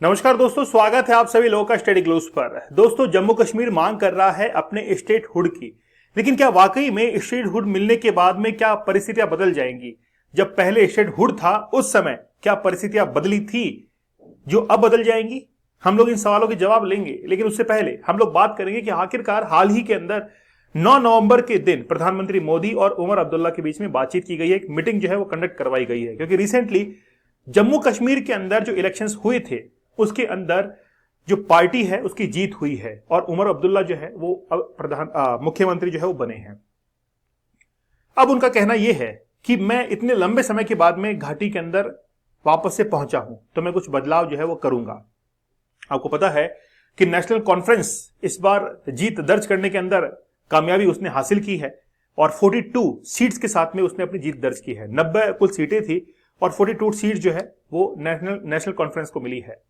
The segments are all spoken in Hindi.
नमस्कार दोस्तों, स्वागत है आप सभी लोगों का स्टडी ग्लोस पर। दोस्तों, जम्मू कश्मीर मांग कर रहा है अपने स्टेट हुड की, लेकिन क्या वाकई में स्टेट हुड मिलने के बाद में क्या परिस्थितियां बदल जाएंगी? जब पहले स्टेट हुड था उस समय क्या परिस्थितियां बदली थी जो अब बदल जाएंगी? हम लोग इन सवालों के जवाब लेंगे, लेकिन उससे पहले हम लोग बात करेंगे कि आखिरकार हाल ही के अंदर 9 नवंबर के दिन प्रधानमंत्री मोदी और उमर अब्दुल्ला के बीच में बातचीत की गई है, एक मीटिंग जो है वो कंडक्ट करवाई गई है, क्योंकि रिसेंटली जम्मू कश्मीर के अंदर जो इलेक्शंस हुए थे उसके अंदर जो पार्टी है उसकी जीत हुई है और उमर अब्दुल्ला जो है वो अब मुख्यमंत्री जो है वो बने हैं। अब उनका कहना यह है कि मैं इतने लंबे समय के बाद में घाटी के अंदर वापस से पहुंचा हूं तो मैं कुछ बदलाव जो है वो करूंगा। आपको पता है कि नेशनल कॉन्फ्रेंस इस बार जीत दर्ज करने के अंदर कामयाबी उसने हासिल की है और 42 सीट्स के साथ में उसने अपनी जीत दर्ज की है। 90 कुल सीटें थी और 42 सीट जो है वो नेशनल कॉन्फ्रेंस को मिली है।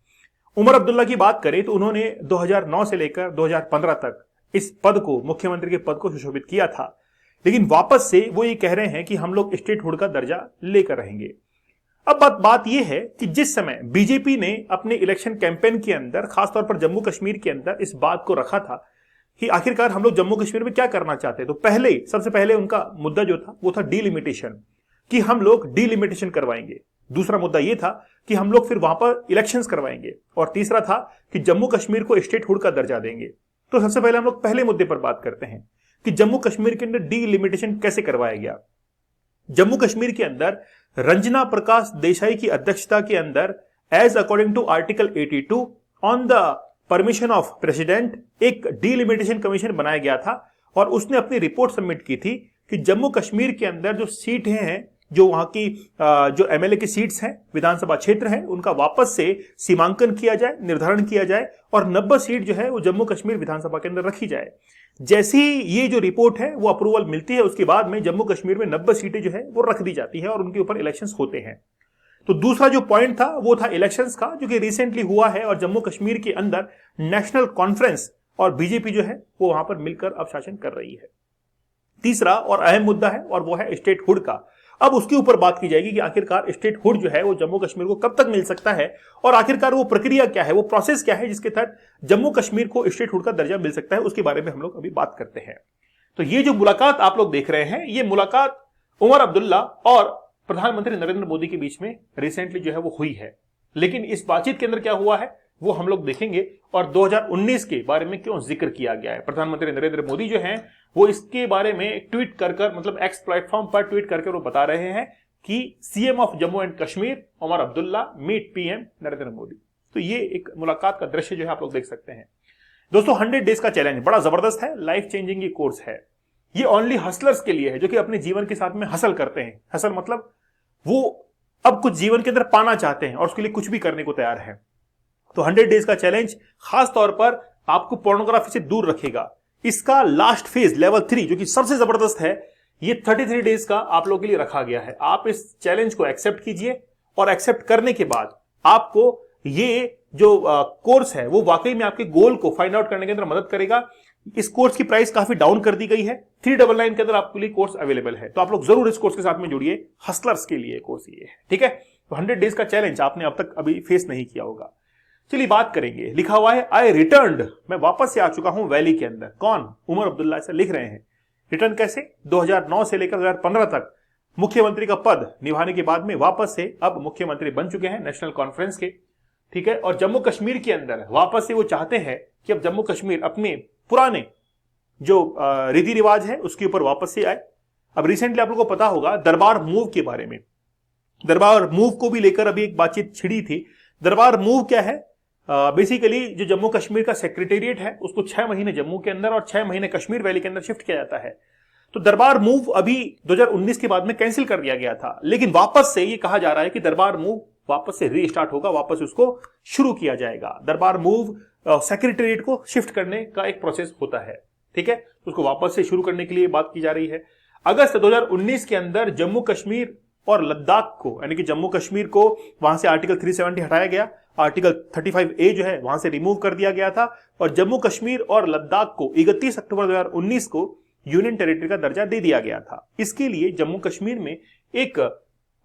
उमर अब्दुल्ला की बात करें तो उन्होंने 2009 से लेकर 2015 तक इस पद को, मुख्यमंत्री के पद को सुशोभित किया था, लेकिन वापस से वो ये कह रहे हैं कि हम लोग स्टेट हुड का दर्जा लेकर रहेंगे। अब बात यह है कि जिस समय बीजेपी ने अपने इलेक्शन कैंपेन के अंदर, खासतौर पर जम्मू कश्मीर के अंदर, इस बात को रखा था कि आखिरकार हम लोग जम्मू कश्मीर में क्या करना चाहते हैं, तो सबसे पहले उनका मुद्दा जो था वो था डीलिमिटेशन, कि हम लोग डीलिमिटेशन करवाएंगे। दूसरा मुद्दा यह था कि हम लोग फिर वहां पर इलेक्शंस करवाएंगे और तीसरा था कि जम्मू कश्मीर को स्टेट हुड का दर्जा देंगे। तो सबसे पहले हम लोग पहले मुद्दे पर बात करते हैं कि जम्मू कश्मीर के अंदर डीलिमिटेशन कैसे करवाया गया। जम्मू कश्मीर के अंदर रंजना प्रकाश देसाई की अध्यक्षता के अंदर, as according to article 82 on the permission of president, एक डीलिमिटेशन कमीशन बनाया गया था और उसने अपनी रिपोर्ट सबमिट की थी कि जम्मू कश्मीर के अंदर जो सीटें हैं, जो वहां की जो एमएलए की सीट्स हैं, विधानसभा क्षेत्र हैं, उनका वापस से सीमांकन किया जाए, निर्धारण किया जाए और 90 सीट जो है वो जम्मू कश्मीर विधानसभा के अंदर रखी जाए। जैसी ये जो रिपोर्ट है वो अप्रूवल मिलती है, उसके बाद में जम्मू कश्मीर में 90 सीटें जो है वो रख दी जाती है और उनके ऊपर इलेक्शंस होते हैं। तो दूसरा जो पॉइंट था वो था इलेक्शंस का, जो कि रिसेंटली हुआ है और जम्मू कश्मीर के अंदर नेशनल कॉन्फ्रेंस और बीजेपी जो है वो वहां पर मिलकर अब शासन कर रही है। तीसरा और अहम मुद्दा है और वो है स्टेट हुड का। अब उसके ऊपर बात की जाएगी कि आखिरकार स्टेट हुड जो है वो जम्मू कश्मीर को कब तक मिल सकता है और आखिरकार वो प्रक्रिया क्या है, वो प्रोसेस क्या है जिसके तहत जम्मू कश्मीर को स्टेट हुड का दर्जा मिल सकता है। उसके बारे में हम लोग अभी बात करते हैं। तो ये जो मुलाकात आप लोग देख रहे हैं, ये मुलाकात उमर अब्दुल्ला और प्रधानमंत्री नरेंद्र मोदी के बीच में रिसेंटली जो है वो हुई है, लेकिन इस बातचीत के अंदर क्या हुआ है वो हम लोग देखेंगे और 2019 के बारे में क्यों जिक्र किया गया है। प्रधानमंत्री नरेंद्र मोदी जो हैं वो इसके बारे में ट्वीट कर मतलब एक्स प्लेटफॉर्म पर ट्वीट करके वो बता रहे हैं कि CM of Jammu and Kashmir Omar Abdullah meet PM Narendra Modi. तो ये एक मुलाकात का दृश्य जो है आप लोग देख सकते हैं। दोस्तों, 100 डेज का चैलेंज बड़ा जबरदस्त है, लाइफ चेंजिंग ये कोर्स है। ये ओनली हसलर्स के लिए है जो कि अपने जीवन के साथ में हसल करते हैं। हसल मतलब वो अब कुछ जीवन के अंदर पाना चाहते हैं और उसके लिए कुछ भी करने को तैयार है। तो 100 डेज का चैलेंज खास तौर पर आपको पोर्नोग्राफी से दूर रखेगा। इसका लास्ट फेज लेवल 3 जो कि सबसे जबरदस्त है, ये 33 डेज का आप लोगों के लिए रखा गया है। आप इस चैलेंज को एक्सेप्ट कीजिए और एक्सेप्ट करने के बाद आपको ये जो कोर्स है वो वाकई में आपके गोल को फाइंड आउट करने के अंदर मदद करेगा। इस कोर्स की प्राइस काफी डाउन कर दी गई है, 399 के अंदर आपके लिए कोर्स अवेलेबल है। तो आप लोग जरूर इस कोर्स के साथ में जुड़िए, हसलर्स के लिए कोर्स ये है, ठीक है। तो 100 डेज का चैलेंज आपने अब तक अभी फेस नहीं किया होगा। चलिए बात करेंगे। लिखा हुआ है आई रिटर्न्ड, मैं वापस से आ चुका हूं वैली के अंदर। कौन? उमर अब्दुल्ला ऐसा लिख रहे हैं। रिटर्न कैसे? 2009 से लेकर 2015 तक मुख्यमंत्री का पद निभाने के बाद में वापस से अब मुख्यमंत्री बन चुके हैं नेशनल कॉन्फ्रेंस के, ठीक है। और जम्मू कश्मीर के अंदर वापस से वो चाहते हैं कि अब जम्मू कश्मीर अपने पुराने जो रीति रिवाज है उसके ऊपर वापस से आए। अब रिसेंटली आप लोगों को पता होगा दरबार मूव के बारे में, दरबार मूव को भी लेकर अभी एक बातचीत छिड़ी थी। दरबार मूव क्या है? बेसिकली जो जम्मू कश्मीर का सेक्रेटेरिएट है उसको 6 महीने जम्मू के अंदर और 6 महीने कश्मीर वैली के अंदर शिफ्ट किया जाता है। तो दरबार मूव अभी 2019 के बाद में कैंसिल कर दिया गया था, लेकिन वापस से ये कहा जा रहा है कि दरबार मूव वापस से रीस्टार्ट होगा, वापस उसको शुरू किया जाएगा। दरबार मूव सेक्रेटेरिएट को शिफ्ट करने का एक प्रोसेस होता है, ठीक है। उसको वापस से शुरू करने के लिए बात की जा रही है। अगस्त 2019 के अंदर जम्मू कश्मीर और लद्दाख को, यानी कि जम्मू कश्मीर को वहां से आर्टिकल 370 हटाया गया, आर्टिकल 35A जो है वहां से रिमूव कर दिया गया था और जम्मू कश्मीर और लद्दाख को 31 अक्टूबर 2019 को यूनियन टेरिटरी का दर्जा दे दिया गया था। इसके लिए जम्मू कश्मीर में एक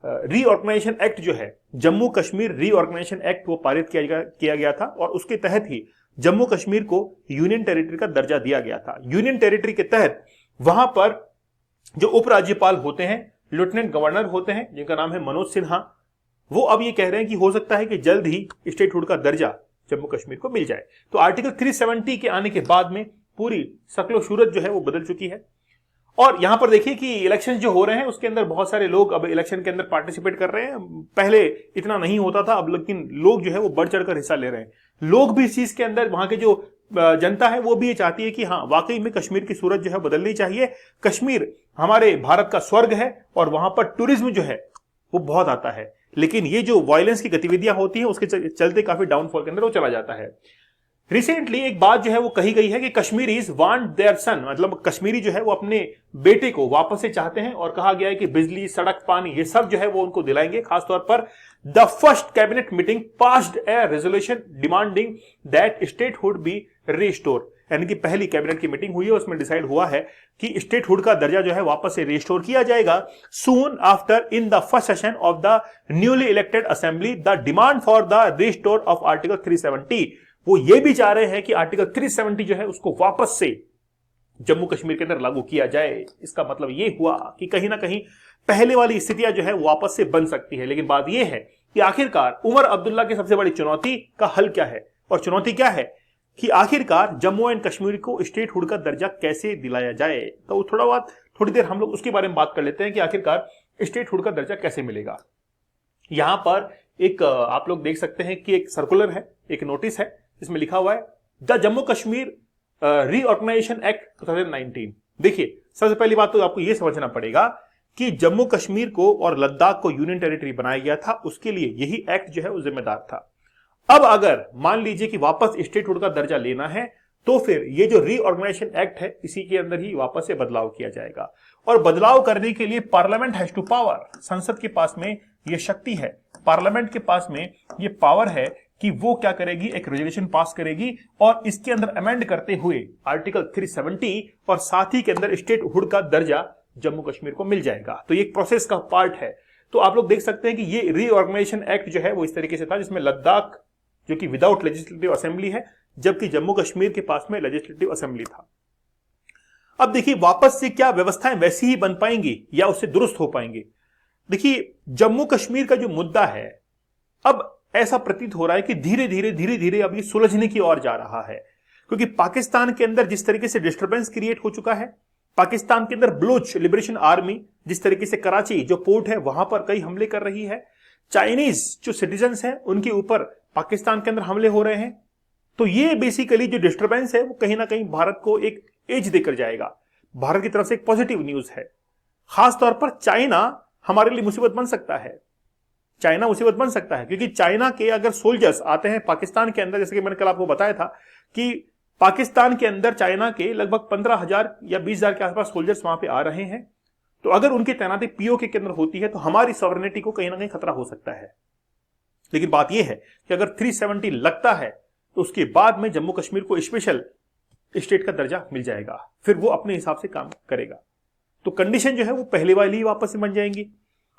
रीऑर्गेनाइजेशन एक्ट जो है, जम्मू कश्मीर रीऑर्गेनाइजेशन एक्ट, वो पारित किया गया था और उसके तहत ही जम्मू कश्मीर को यूनियन टेरिटरी का दर्जा दिया गया था। यूनियन टेरिटरी के तहत वहां पर जो उपराज्यपाल होते हैं, लेफ्टिनेंट गवर्नर होते हैं, जिनका नाम है मनोज सिन्हा, वो अब ये कह रहे हैं कि हो सकता है कि जल्द ही स्टेटहुड का दर्जा जम्मू कश्मीर को मिल जाए। तो आर्टिकल 370 के आने के बाद में पूरी शक्लो सूरत जो है वो बदल चुकी है। और यहां पर देखिए कि इलेक्शन जो हो रहे हैं उसके अंदर बहुत सारे लोग अब इलेक्शन के अंदर पार्टिसिपेट कर रहे हैं। पहले इतना नहीं होता था, अब लेकिन लोग जो है वो बढ़ चढ़कर हिस्सा ले रहे हैं। लोग भी इस चीज के अंदर, वहां के जो जनता है वो भी ये चाहती है कि हाँ, वाकई में कश्मीर की सूरत जो है बदलनी चाहिए। कश्मीर हमारे भारत का स्वर्ग है और वहां पर टूरिज्म जो है वो बहुत आता है, लेकिन ये जो वायलेंस की गतिविधियां होती हैं उसके चलते काफी डाउनफॉल के अंदर वो चला जाता है। रिसेंटली एक बात जो है वो कही गई है कि कश्मीरीज वांट देयर सन, मतलब कश्मीरी जो है वो अपने बेटे को वापस से चाहते हैं और कहा गया है कि बिजली, सड़क, पानी, ये सब जो है वो उनको दिलाएंगे। खासतौर पर the first cabinet meeting passed a resolution demanding that statehood be restore, यानी कि पहली कैबिनेट की मीटिंग हुई है, उसमें डिसाइड हुआ है कि स्टेटहुड का दर्जा जो है वापस से रिस्टोर किया जाएगा। Soon after in the first session of the newly elected assembly the demand for the restore of article 370, वो ये भी चाह रहे हैं कि आर्टिकल 370 जो है उसको वापस से जम्मू कश्मीर के अंदर लागू किया जाए। इसका मतलब ये हुआ कि कहीं ना कहीं पहले वाली स्थितियां जो है वापस से बन सकती है। लेकिन बात यह है कि आखिरकार उमर अब्दुल्ला की सबसे बड़ी चुनौती का हल क्या है, और चुनौती क्या है कि आखिरकार जम्मू एंड कश्मीर को स्टेटहुड का दर्जा कैसे दिलाया जाए। तो थोड़ी देर हम लोग उसके बारे में बात कर लेते हैं कि आखिरकार स्टेटहुड का दर्जा कैसे मिलेगा। यहां पर एक आप लोग देख सकते हैं कि एक सर्कुलर है, एक नोटिस है, इसमें लिखा हुआ है the Jammu Kashmir reorganisation act 2019। देखिए, सबसे पहली बात तो आपको यह समझना पड़ेगा कि जम्मू कश्मीर को और लद्दाख को यूनियन टेरिटरी बनाया गया था, उसके लिए यही एक्ट जो है वो जिम्मेदार था। अब अगर मान लीजिए कि वापस स्टेटहुड का दर्जा लेना है तो फिर ये जो रीऑर्गेनाइजेशन एक्ट है इसी के अंदर ही वापस से बदलाव किया जाएगा, और बदलाव करने के लिए पार्लियामेंट हैज टू पावर, संसद के पास में ये शक्ति है, पार्लियामेंट के पास में ये पावर है कि वो क्या करेगी, एक रेजोल्यूशन पास करेगी और इसके अंदर अमेंड करते हुए आर्टिकल 370 और साथ ही के अंदर स्टेटहुड का दर्जा जम्मू कश्मीर को मिल जाएगा। तो ये एक प्रोसेस का पार्ट है। तो आप लोग देख सकते हैं कि ये रीऑर्गेनाइजेशन एक्ट जो है वो इस तरीके से था, जिसमें लद्दाख जो कि विदाउट लेजिस्लेटिव असेंबली है, जबकि जम्मू कश्मीर के पास में लेजिस्लेटिव असेंबली था। अब देखिए वापस से क्या व्यवस्थाएं वैसी ही बन पाएंगी या उससे दुरुस्त हो पाएंगी। देखिए, जम्मू कश्मीर का जो मुद्दा है अब ऐसा प्रतीत हो रहा है कि धीरे धीरे अब ये सुलझने की ओर जा रहा है, क्योंकि पाकिस्तान के अंदर जिस तरीके से डिस्टर्बेंस क्रिएट हो चुका है, पाकिस्तान के अंदर बलूच लिबरेशन आर्मी जिस तरीके से कराची जो पोर्ट है वहां पर कई हमले कर रही है, चाइनीज जो सिटीजन्स हैं उनके ऊपर पाकिस्तान के अंदर हमले हो रहे हैं, तो ये बेसिकली जो डिस्टर्बेंस है वो कहीं ना कहीं भारत को एक एज देकर जाएगा। भारत की तरफ से एक पॉजिटिव न्यूज है। खासतौर पर चाइना हमारे लिए मुसीबत बन सकता है, चाइना मुसीबत बन सकता है, क्योंकि चाइना के अगर सोल्जर्स आते हैं पाकिस्तान के अंदर, जैसे कि मैंने कल आपको बताया था कि पाकिस्तान के अंदर चाइना के लगभग 15,000 या 20,000 के आसपास सोल्जर्स वहां पे आ रहे हैं, तो अगर उनकी तैनाती पीओके के अंदर होती है तो हमारी सॉवरेनिटी को कहीं ना कहीं खतरा हो सकता है। लेकिन बात यह है कि अगर 370 लगता है तो उसके बाद में जम्मू कश्मीर को स्पेशल स्टेट का दर्जा मिल जाएगा, फिर वो अपने हिसाब से काम करेगा। तो कंडीशन जो है वो पहले वाली ही वापस से बन जाएंगी।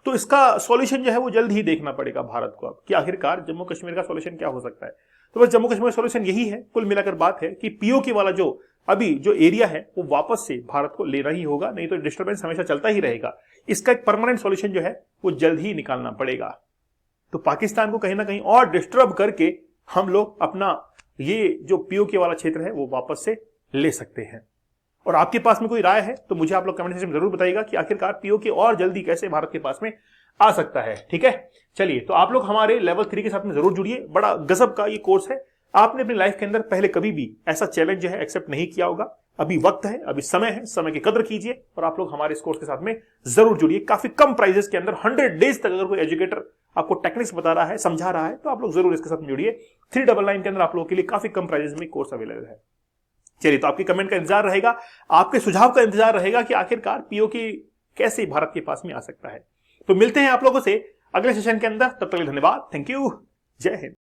तो इसका सॉल्यूशन जो है वो जल्द ही देखना पड़ेगा भारत को अब कि आखिरकार जम्मू कश्मीर का सॉल्यूशन क्या हो सकता है। तो बस जम्मू कश्मीर का सॉल्यूशन यही है, कुल मिलाकर बात है कि पीओके वाला जो अभी जो एरिया है वो वापस से भारत को लेना ही होगा, नहीं तो डिस्टर्बेंस हमेशा चलता ही रहेगा। इसका एक परमानेंट सॉल्यूशन जो है वो जल्द ही निकालना पड़ेगा। तो पाकिस्तान को कहीं ना कहीं और डिस्टर्ब करके हम लोग अपना ये जो पीओके वाला क्षेत्र है वो वापस से ले सकते हैं। और आपके पास में कोई राय है तो मुझे आप लोग कमेंट सेक्शन में जरूर बताइएगा कि आखिरकार पीओके और जल्दी कैसे भारत के पास में आ सकता है। ठीक है, चलिए, तो आप लोग हमारे लेवल 3 के साथ में जरूर जुड़िए। बड़ा गजब का ये कोर्स है। आपने अपनी लाइफ के अंदर पहले कभी भी ऐसा चैलेंज जो है एक्सेप्ट नहीं किया होगा। अभी वक्त है, अभी समय है, समय की कदर कीजिए और आप लोग हमारे इस कोर्स के साथ में जरूर जुड़िए। काफी कम प्राइजेस के अंदर 100 डेज तक अगर कोई एजुकेटर आपको टेक्निक्स बता रहा है, समझा रहा है, तो आप लोग जरूर इसके साथ जुड़िए। 399 के अंदर आप लोगों के लिए काफी कम प्राइजेस में कोर्स अवेलेबल है। चलिए, तो आपके कमेंट का इंतजार रहेगा, आपके सुझाव का इंतजार रहेगा कि आखिरकार पीओके कैसे भारत के पास में आ सकता है। तो मिलते हैं आप लोगों से अगले सेशन के अंदर, तब तक के लिए धन्यवाद। थैंक यू, जय हिंद।